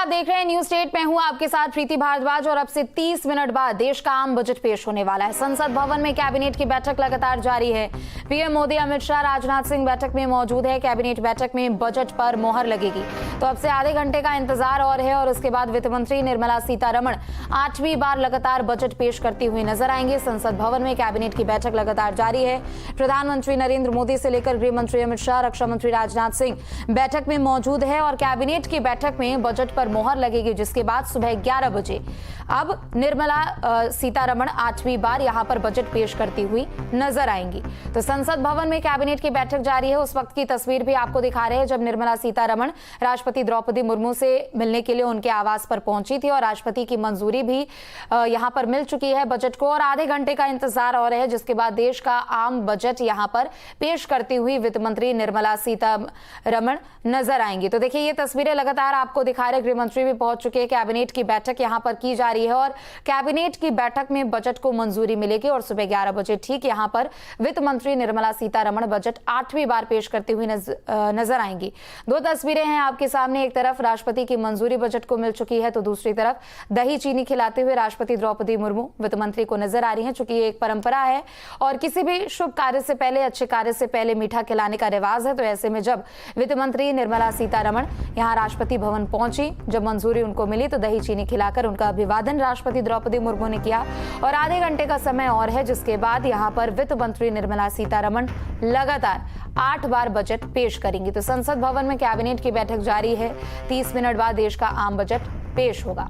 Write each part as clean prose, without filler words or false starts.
देख रहे हैं न्यूज स्टेट। मैं हूं आपके साथ प्रीति भारद्वाज और अब से 30 मिनट बाद देश का आम बजट पेश होने वाला है। संसद भवन में कैबिनेट की बैठक लगातार जारी है। पीएम मोदी, अमित शाह, राजनाथ सिंह बैठक में मौजूद है। कैबिनेट बैठक में बजट पर मोहर लगेगी तो अब से आधे घंटे का इंतजार और है और उसके बाद वित्त मंत्री निर्मला सीतारमण 8वीं बार लगातार बजट पेश करती हुई नजर आएंगे। संसद भवन में कैबिनेट की बैठक लगातार जारी है। प्रधानमंत्री नरेंद्र मोदी से लेकर गृह मंत्री अमित शाह, रक्षा मंत्री राजनाथ सिंह बैठक में मौजूद है और कैबिनेट की बैठक में बजट पर मोहर लगेगी, जिसके बाद सुबह 11 बजे अब निर्मला सीतारमण 8वीं बार यहां पर बजट पेश करती हुई नजर आएंगी। तो संसद भवन में कैबिनेट की बैठक जारी है। उस वक्त की तस्वीर भी आपको दिखा रहे हैं जब निर्मला सीतारमण राष्ट्रपति द्रौपदी मुर्मू से मिलने के लिए उनके आवास पर पहुंची थी और राष्ट्रपति की मंजूरी भी यहां पर मिल चुकी है बजट को और आधे घंटे का इंतजार और है, जिसके बाद देश का आम बजट यहां पर पेश करती हुई वित्त मंत्री निर्मला सीतारमण नजर आएंगी। तो देखिए, ये तस्वीरें लगातार आपको दिखा रहे। गृह मंत्री भी पहुंच चुके हैं। कैबिनेट की बैठक यहां पर की जा रही है और कैबिनेट की बैठक में बजट को मंजूरी मिलेगी और सुबह 11 बजे ठीक यहां पर वित्त मंत्री निर्मला सीतारमण बजट 8वीं बार पेश करती हुई नजर आएंगी। दो तस्वीरें हैं आपके सामने। एक तरफ राष्ट्रपति की मंजूरी बजट को मिल चुकी है तो दूसरी तरफ दही चीनी खिलाते हुए राष्ट्रपति द्रौपदी मुर्मू वित्त मंत्री को नजर आ रही है। चूंकि ये एक परंपरा है और किसी भी शुभ कार्य से पहले, अच्छे कार्य से पहले मीठा खिलाने का रिवाज है, तो ऐसे में जब वित्त मंत्री निर्मला सीतारमण यहां राष्ट्रपति भवन पहुंची, जब मंजूरी उनको मिली तो दही चीनी खिलाकर उनका अभिवादन राष्ट्रपति द्रौपदी मुर्मू ने किया और आधे घंटे का समय और है, जिसके बाद यहां पर वित्त मंत्री निर्मला सीतारमण लगातार 8 बार बजट पेश करेंगी। तो संसद भवन में कैबिनेट की बैठक जारी है। 30 मिनट बाद देश का आम बजट पेश होगा।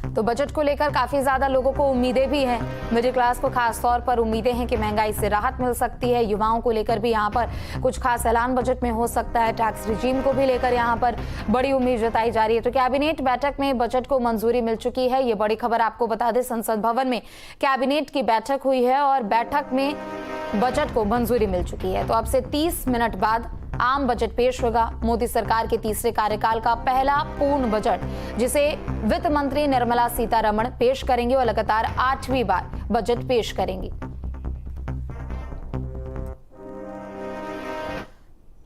तो बजट को लेकर काफी ज्यादा लोगों को उम्मीदें भी हैं। मिडिल क्लास को खास तौर पर उम्मीदें हैं कि महंगाई से राहत मिल सकती है। युवाओं को लेकर भी यहाँ पर कुछ खास ऐलान बजट में हो सकता है। टैक्स रिजीम को भी लेकर यहाँ पर बड़ी उम्मीद जताई जा रही है। तो कैबिनेट बैठक में बजट को मंजूरी मिल चुकी है। ये बड़ी खबर आपको बता दें, संसद भवन में कैबिनेट की बैठक हुई है और बैठक में बजट को मंजूरी मिल चुकी है। तो अब से 30 मिनट बाद आम बजट पेश होगा। मोदी सरकार के तीसरे कार्यकाल का पहला पूर्ण बजट, जिसे वित्त मंत्री निर्मला सीतारमण पेश करेंगी और लगातार 8वीं बार बजट पेश करेंगी।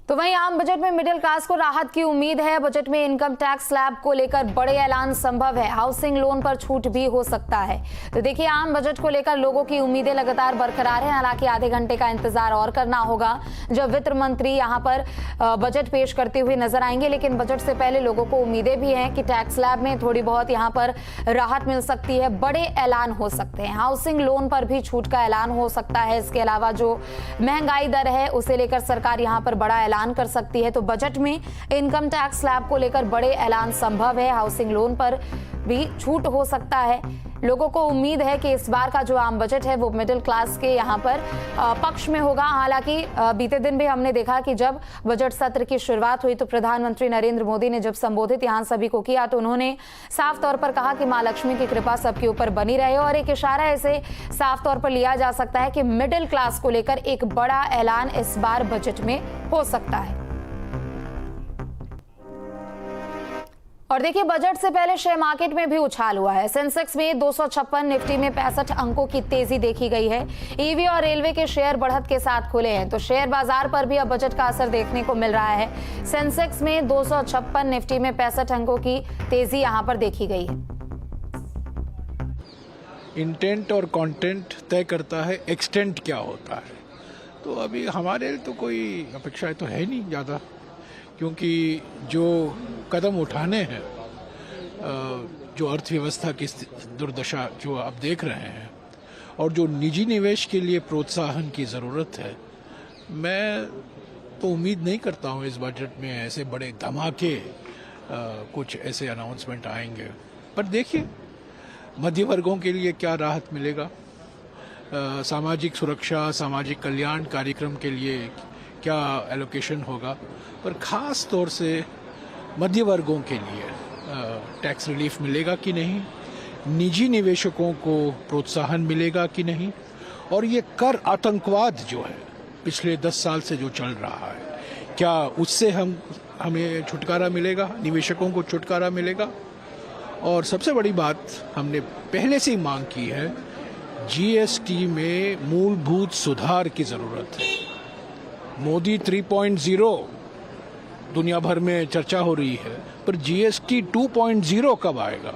तो वहीं आम बजट में मिडिल क्लास को राहत की उम्मीद है। बजट में इनकम टैक्स स्लैब को लेकर बड़े ऐलान संभव है। हाउसिंग लोन पर छूट भी हो सकता है। तो देखिए, आम बजट को लेकर लोगों की उम्मीदें लगातार बरकरार हैं। हालांकि आधे घंटे का इंतजार और करना होगा जब वित्त मंत्री यहां पर बजट पेश करते हुए नजर आएंगे। लेकिन बजट से पहले लोगों को उम्मीदें भी हैं कि टैक्स स्लैब में थोड़ी बहुत यहां पर राहत मिल सकती है। बड़े ऐलान हो सकते हैं। हाउसिंग लोन पर भी छूट का ऐलान हो सकता है। इसके अलावा जो महंगाई दर है उसे लेकर सरकार यहां पर बड़ा ऐलान कर सकती है। तो बजट में इनकम टैक्स स्लैब को लेकर बड़े ऐलान संभव है। हाउसिंग लोन पर भी छूट हो सकता है। लोगों को उम्मीद है कि इस बार का जो आम बजट है वो मिडिल क्लास के यहां पर पक्ष में होगा। हालांकि बीते दिन भी हमने देखा कि जब बजट सत्र की शुरुआत हुई तो प्रधानमंत्री नरेंद्र मोदी ने जब संबोधित यहां सभी को किया तो उन्होंने साफ तौर पर कहा कि मां लक्ष्मी की कृपा सबके ऊपर बनी रहे और एक इशारा ऐसे साफ तौर पर लिया जा सकता है कि मिडिल क्लास को लेकर एक बड़ा ऐलान इस बार बजट में हो सकता है। और देखिए, बजट से पहले शेयर मार्केट में भी उछाल हुआ है। सेंसेक्स में 256, निफ्टी में 65 अंकों की तेजी देखी गई है। ईवी और रेलवे के शेयर बढ़त के साथ खुले हैं तो शेयर बाजार पर भी अब बजट का असर देखने को मिल रहा है। सेंसेक्स में 256, निफ्टी में 65 अंकों की तेजी यहां पर देखी गई है। इंटेंट और कंटेंट तय करता है एक्सटेंट क्या होता है। तो अभी हमारे तो कोई अपेक्षाएं तो है नहीं ज़्यादा, क्योंकि जो कदम उठाने हैं, जो अर्थव्यवस्था की दुर्दशा जो आप देख रहे हैं और जो निजी निवेश के लिए प्रोत्साहन की ज़रूरत है, मैं तो उम्मीद नहीं करता हूँ इस बजट में ऐसे बड़े धमाके कुछ ऐसे अनाउंसमेंट आएंगे। पर देखिए, मध्य वर्गों के लिए क्या राहत मिलेगा, सामाजिक सुरक्षा, सामाजिक कल्याण कार्यक्रम के लिए क्या एलोकेशन होगा, पर ख़ास तौर से मध्य वर्गों के लिए टैक्स रिलीफ मिलेगा कि नहीं, निजी निवेशकों को प्रोत्साहन मिलेगा कि नहीं, और ये कर आतंकवाद जो है पिछले 10 साल से जो चल रहा है, क्या उससे हमें छुटकारा मिलेगा, निवेशकों को छुटकारा मिलेगा। और सबसे बड़ी बात हमने पहले से ही मांग की है, जीएसटी में मूलभूत सुधार की ज़रूरत है। मोदी 3.0 दुनिया भर में चर्चा हो रही है, पर जीएसटी 2.0 कब आएगा?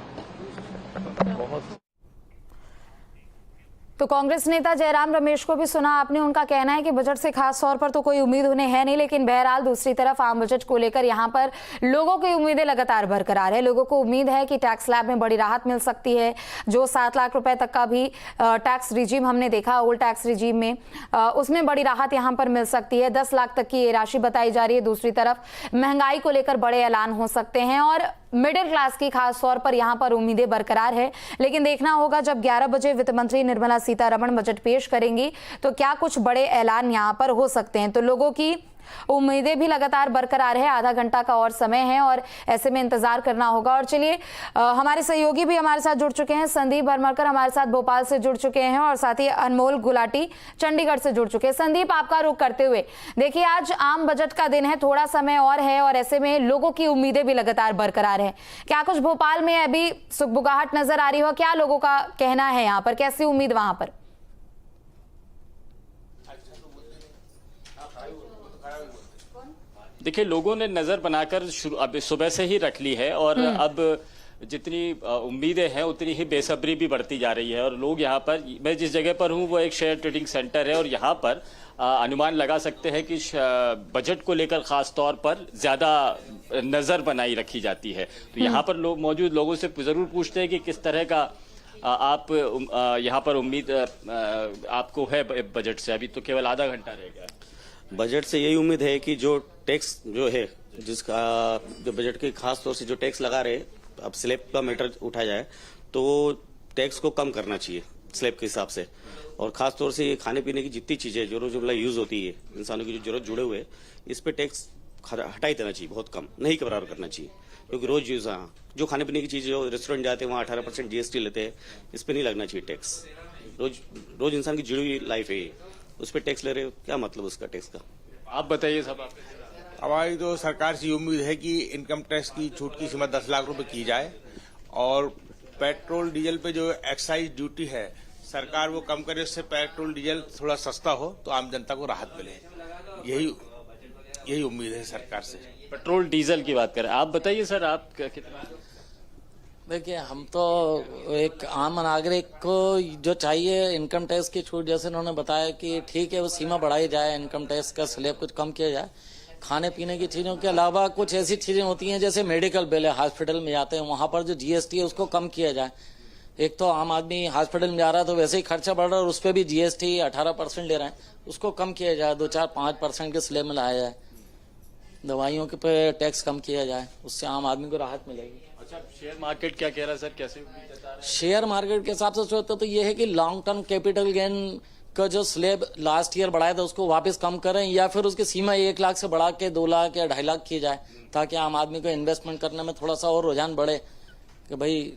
तो कांग्रेस नेता जयराम रमेश को भी सुना आपने। उनका कहना है कि बजट से खास तौर पर तो कोई उम्मीद उन्हें है नहीं, लेकिन बहरहाल दूसरी तरफ आम बजट को लेकर यहां पर लोगों की उम्मीदें लगातार बरकरार है। लोगों को उम्मीद है कि टैक्स स्लैब में बड़ी राहत मिल सकती है। जो 7 लाख रुपए तक का भी टैक्स रिजीम हमने देखा ओल्ड टैक्स रिजीम में, उसमें बड़ी राहत यहां पर मिल सकती है। 10 लाख तक की ये राशि बताई जा रही है। दूसरी तरफ महंगाई को लेकर बड़े ऐलान हो सकते हैं और मिडिल क्लास की खास तौर पर यहां पर उम्मीदें बरकरार है। लेकिन देखना होगा जब 11 बजे वित्त मंत्री निर्मला सीतारमण बजट पेश करेंगी तो क्या कुछ बड़े ऐलान यहां पर हो सकते हैं। तो लोगों की उम्मीदें भी लगातार बरकरार है। आधा घंटा का और समय है और ऐसे में इंतजार करना होगा। और चलिए हमारे सहयोगी भी हमारे साथ जुड़ चुके हैं। संदीप भरमरकर हमारे साथ भोपाल से जुड़ चुके हैं और साथ ही अनमोल गुलाटी चंडीगढ़ से जुड़ चुके हैं। संदीप, आपका रुख करते हुए देखिए, आज आम बजट का दिन है, थोड़ा समय और है और ऐसे में लोगों की उम्मीदें भी लगातार बरकरार है। क्या कुछ भोपाल में अभी सुगबुगाहट नजर आ रही हो? क्या लोगों का कहना है यहाँ पर, कैसी उम्मीद वहां पर? देखिए, लोगों ने नजर बनाकर अब सुबह से ही रख ली है और अब जितनी उम्मीदें हैं उतनी ही बेसब्री भी बढ़ती जा रही है। और लोग यहाँ पर, मैं जिस जगह पर हूँ वो एक शेयर ट्रेडिंग सेंटर है और यहाँ पर अनुमान लगा सकते हैं कि बजट को लेकर खास तौर पर ज्यादा नजर बनाई रखी जाती है। तो यहाँ पर लोग मौजूद लोगों से जरूर पूछते हैं कि किस तरह का आप यहाँ पर उम्मीद आपको है बजट से। अभी तो केवल आधा घंटा रह गया। बजट से यही उम्मीद है कि जो टैक्स जो है, जिसका जो बजट के खास तौर से जो टैक्स लगा रहे, अब स्लैब का मैटर उठाया जाए तो टैक्स को कम करना चाहिए स्लैब के हिसाब से। और खास तौर से ये खाने पीने की जितनी चीजें जो रोजमर्रा यूज होती है, इंसानों की जो जरूरत जुड़े हुए, इस पे टैक्स हटा ही देना चाहिए, बहुत कम, नहीं बराबर करना चाहिए। क्योंकि रोज यूज, जो खाने पीने की चीजें, जो रेस्टोरेंट जाते हैं वहाँ 18% जीएसटी लेते हैं, इस पे नहीं लगना चाहिए टैक्स। रोज इंसान की जुड़ी हुई लाइफ है, उस पर टैक्स ले रहे हो, क्या मतलब उसका टैक्स का? आप बताइए सब। हमारी तो सरकार से उम्मीद है कि इनकम टैक्स की छूट की सीमा 10 लाख रुपए की जाए और पेट्रोल डीजल पे जो एक्साइज ड्यूटी है सरकार वो कम करे, उससे पेट्रोल डीजल थोड़ा सस्ता हो तो आम जनता को राहत मिले। यही उम्मीद है सरकार से। पेट्रोल डीजल की बात करें, आप बताइए सर, आप कितना? देखिए, हम तो एक आम नागरिक को जो चाहिए इनकम टैक्स की छूट, जैसे उन्होंने बताया कि ठीक है वो सीमा बढ़ाई जाए, इनकम टैक्स का स्लैब कुछ कम किया जाए। खाने पीने की चीजों के अलावा कुछ ऐसी चीजें होती हैं जैसे मेडिकल बिल है, हॉस्पिटल में जाते हैं, वहां पर जो जीएसटी है उसको कम किया जाए। एक तो आम आदमी हॉस्पिटल में जा रहा है तो वैसे ही खर्चा बढ़ रहा है और उस पर भी जीएसटी 18% ले रहे हैं, उसको कम किया जाए, 2-4-5% के स्लैब में लाया जाए। दवाइयों के पे टैक्स कम किया जाए, उससे आम आदमी को राहत मिलेगी। अच्छा, शेयर मार्केट क्या कह रहा है सर, कैसे? शेयर मार्केट के हिसाब से सोचते तो ये है कि लॉन्ग टर्म कैपिटल गेन का जो स्लैब लास्ट ईयर बढ़ाया था उसको वापस कम करें या फिर उसकी सीमा 1 लाख से बढ़ा के 2 लाख या 2.5 लाख की जाए, ताकि आम आदमी को इन्वेस्टमेंट करने में थोड़ा सा और रुझान बढ़े कि भाई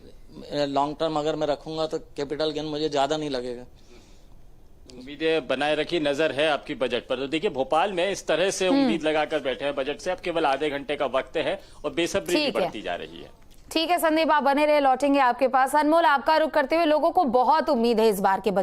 लॉन्ग टर्म अगर मैं रखूंगा तो कैपिटल गेन मुझे ज्यादा नहीं लगेगा। उम्मीदें बनाए रखी नजर है आपकी बजट पर। तो देखिए, भोपाल में इस तरह से उम्मीद लगाकर बैठे हैं बजट से। अब केवल आधे घंटे का वक्त है और बेसब्री भी बढ़ती जा रही है। ठीक है संदीप, आप बने रहे, लौटेंगे आपके पास। अनमोल, आपका रुख करते हुए, लोगों को बहुत उम्मीद है इस बार के बजट